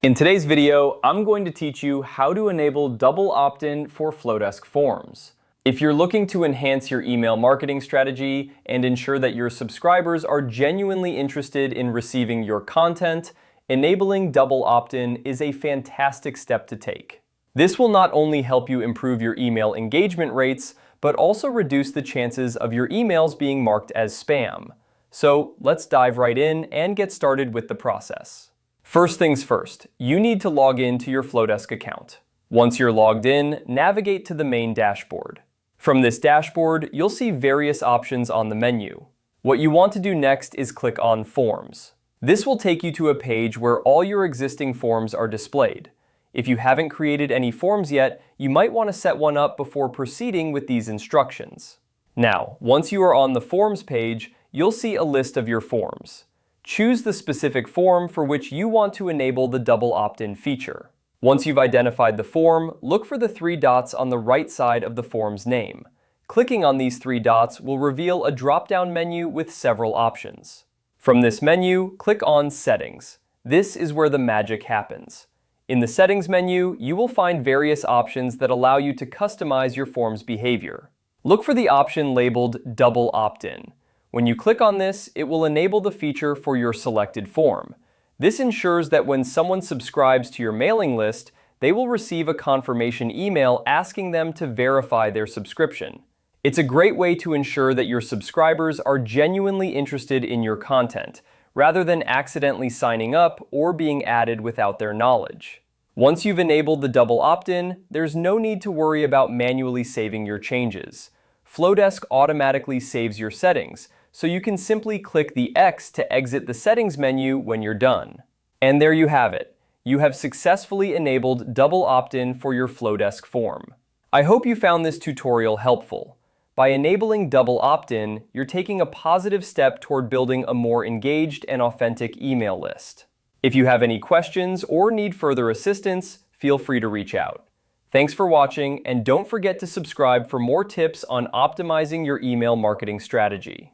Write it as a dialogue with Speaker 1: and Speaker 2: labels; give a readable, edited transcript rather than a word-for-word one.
Speaker 1: In today's video, I'm going to teach you how to enable double opt-in for Flodesk forms. If you're looking to enhance your email marketing strategy and ensure that your subscribers are genuinely interested in receiving your content, enabling double opt-in is a fantastic step to take. This will not only help you improve your email engagement rates, but also reduce the chances of your emails being marked as spam. So let's dive right in and get started with the process. First things first, you need to log in to your Flodesk account. Once you're logged in, navigate to the main dashboard. From this dashboard, you'll see various options on the menu. What you want to do next is click on Forms. This will take you to a page where all your existing forms are displayed. If you haven't created any forms yet, you might want to set one up before proceeding with these instructions. Now, once you are on the Forms page, you'll see a list of your forms. Choose the specific form for which you want to enable the double opt-in feature. Once you've identified the form, look for the three dots on the right side of the form's name. Clicking on these three dots will reveal a drop-down menu with several options. From this menu, click on Settings. This is where the magic happens. In the Settings menu, you will find various options that allow you to customize your form's behavior. Look for the option labeled Double Opt-in. When you click on this, it will enable the feature for your selected form. This ensures that when someone subscribes to your mailing list, they will receive a confirmation email asking them to verify their subscription. It's a great way to ensure that your subscribers are genuinely interested in your content, rather than accidentally signing up or being added without their knowledge. Once you've enabled the double opt-in, there's no need to worry about manually saving your changes. Flodesk automatically saves your settings, so you can simply click the X to exit the settings menu when you're done. And there you have it. You have successfully enabled double opt-in for your Flodesk form. I hope you found this tutorial helpful. By enabling double opt-in, you're taking a positive step toward building a more engaged and authentic email list. If you have any questions or need further assistance, feel free to reach out. Thanks for watching, and don't forget to subscribe for more tips on optimizing your email marketing strategy.